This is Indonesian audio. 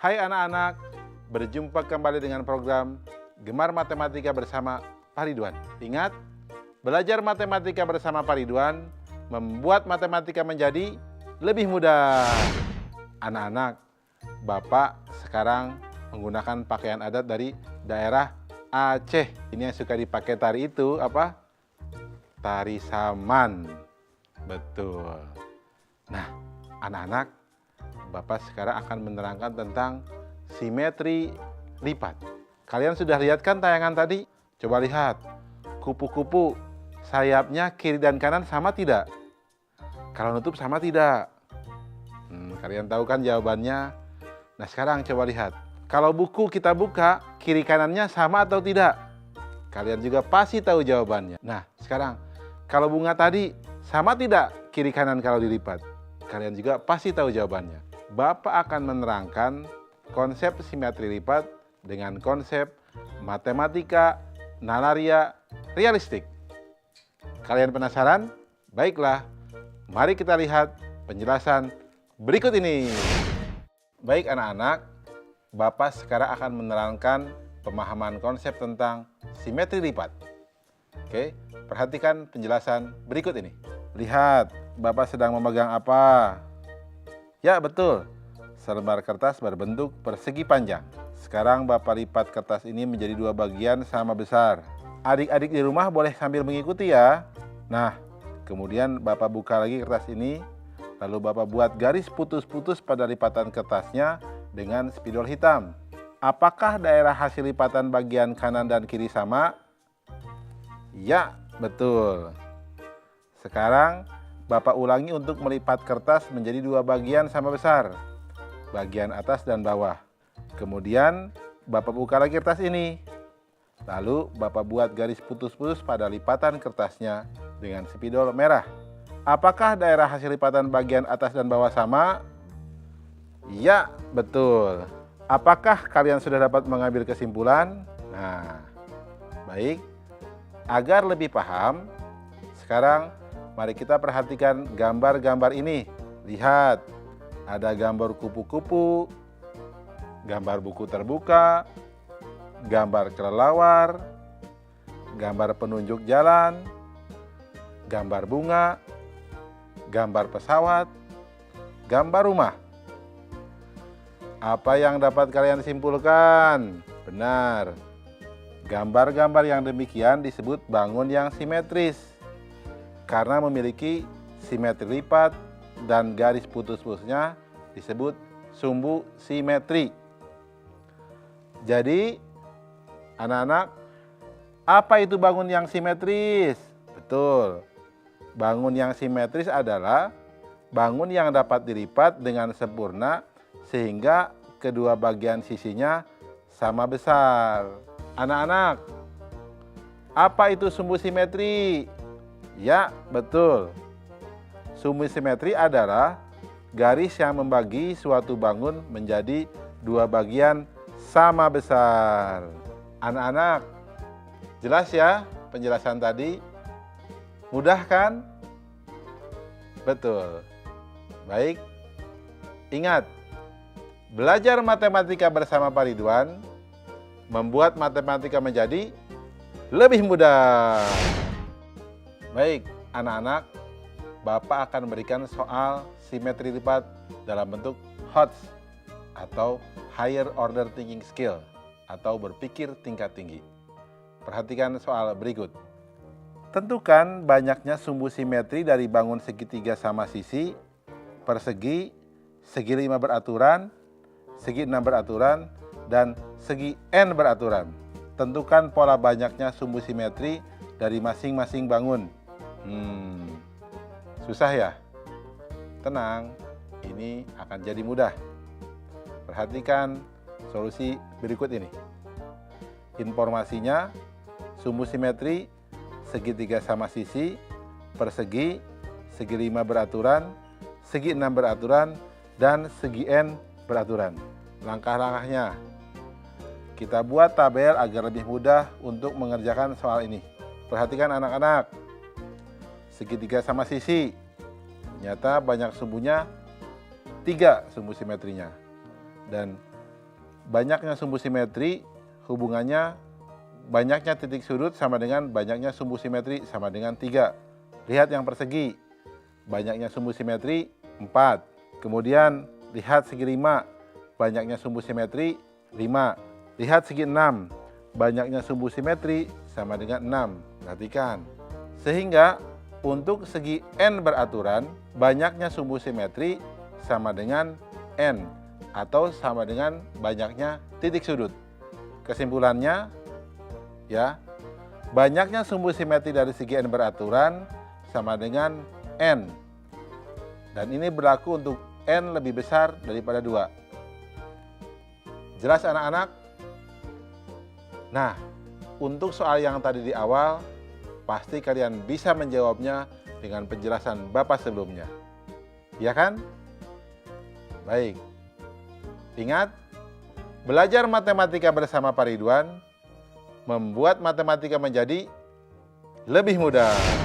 Hai anak-anak, berjumpa kembali dengan program Gemar Matematika bersama Pak Ridwan. Ingat, belajar matematika bersama Pak Ridwan membuat matematika menjadi lebih mudah. Anak-anak, Bapak sekarang menggunakan pakaian adat dari daerah Aceh. Ini yang suka dipakai tari itu apa? Tari saman. Betul. Nah, anak-anak, Bapak sekarang akan menerangkan tentang simetri lipat. Kalian sudah lihat kan tayangan tadi? Coba lihat. Kupu-kupu sayapnya kiri dan kanan sama tidak? Kalau nutup sama tidak? Kalian tahu kan jawabannya? Nah, sekarang coba lihat. Kalau buku kita buka, kiri kanannya sama atau tidak? Kalian juga pasti tahu jawabannya. Nah, sekarang kalau bunga tadi sama tidak kiri kanan kalau dilipat? Kalian juga pasti tahu jawabannya. Bapak akan menerangkan konsep simetri lipat dengan konsep matematika nalaria realistik. Kalian penasaran? Baiklah, mari kita lihat penjelasan berikut ini. Baik anak-anak, Bapak sekarang akan menerangkan pemahaman konsep tentang simetri lipat. Oke, perhatikan penjelasan berikut ini. Lihat, Bapak sedang memegang apa? Ya, betul. Selembar kertas berbentuk persegi panjang. Sekarang Bapak lipat kertas ini menjadi dua bagian sama besar. Adik-adik di rumah boleh sambil mengikuti ya. Nah, kemudian Bapak buka lagi kertas ini, lalu Bapak buat garis putus-putus pada lipatan kertasnya dengan spidol hitam. Apakah daerah hasil lipatan bagian kanan dan kiri sama? Ya, betul. Sekarang Bapak ulangi untuk melipat kertas menjadi dua bagian sama besar, bagian atas dan bawah. Kemudian Bapak buka lagi kertas ini. Lalu Bapak buat garis putus-putus pada lipatan kertasnya dengan spidol merah. Apakah daerah hasil lipatan bagian atas dan bawah sama? Ya, betul. Apakah kalian sudah dapat mengambil kesimpulan? Nah, baik. Agar lebih paham, sekarang mari kita perhatikan gambar-gambar ini. Lihat, ada gambar kupu-kupu, gambar buku terbuka, gambar kelelawar, gambar penunjuk jalan, gambar bunga, gambar pesawat, gambar rumah. Apa yang dapat kalian simpulkan? Benar, gambar-gambar yang demikian disebut bangun yang simetris karena memiliki simetri lipat dan garis putus-putusnya disebut sumbu simetri. Jadi, anak-anak, apa itu bangun yang simetris? Betul. Bangun yang simetris adalah bangun yang dapat dilipat dengan sempurna sehingga kedua bagian sisinya sama besar. Anak-anak, apa itu sumbu simetri? Ya, betul. Sumbu simetri adalah garis yang membagi suatu bangun menjadi dua bagian sama besar. Anak-anak, jelas ya penjelasan tadi? Mudah kan? Betul. Baik, ingat, belajar matematika bersama Pak Ridwan membuat matematika menjadi lebih mudah. Baik, anak-anak, Bapak akan memberikan soal simetri lipat dalam bentuk HOTS atau Higher Order Thinking Skill atau berpikir tingkat tinggi. Perhatikan soal berikut. Tentukan banyaknya sumbu simetri dari bangun segitiga sama sisi, persegi, segi 5 beraturan, segi 6 beraturan, dan segi n beraturan. Tentukan pola banyaknya sumbu simetri dari masing-masing bangun. Susah ya? Tenang, ini akan jadi mudah. Perhatikan solusi berikut ini. Informasinya, sumbu simetri segitiga sama sisi, persegi, segi 5 beraturan, segi 6 beraturan, dan segi n beraturan. Langkah-langkahnya, kita buat tabel agar lebih mudah untuk mengerjakan soal ini. Perhatikan anak-anak, segitiga sama sisi, ternyata banyak sumbunya 3 sumbu simetrinya. Dan banyaknya sumbu simetri hubungannya banyaknya titik sudut sama dengan banyaknya sumbu simetri sama dengan 3. Lihat yang persegi. Banyaknya sumbu simetri 4. Kemudian lihat segi 5. Banyaknya sumbu simetri 5. Lihat segi 6. Banyaknya sumbu simetri sama dengan 6. Perhatikan. Sehingga untuk segi n beraturan, banyaknya sumbu simetri sama dengan n atau sama dengan banyaknya titik sudut. Kesimpulannya, ya, banyaknya sumbu simetri dari segi n beraturan sama dengan n. Dan ini berlaku untuk n lebih besar daripada 2. Jelas anak-anak? Nah, untuk soal yang tadi di awal, pasti kalian bisa menjawabnya dengan penjelasan Bapak sebelumnya. Ya kan? Baik. Ingat, belajar matematika bersama Pak Ridwan membuat matematika menjadi lebih mudah.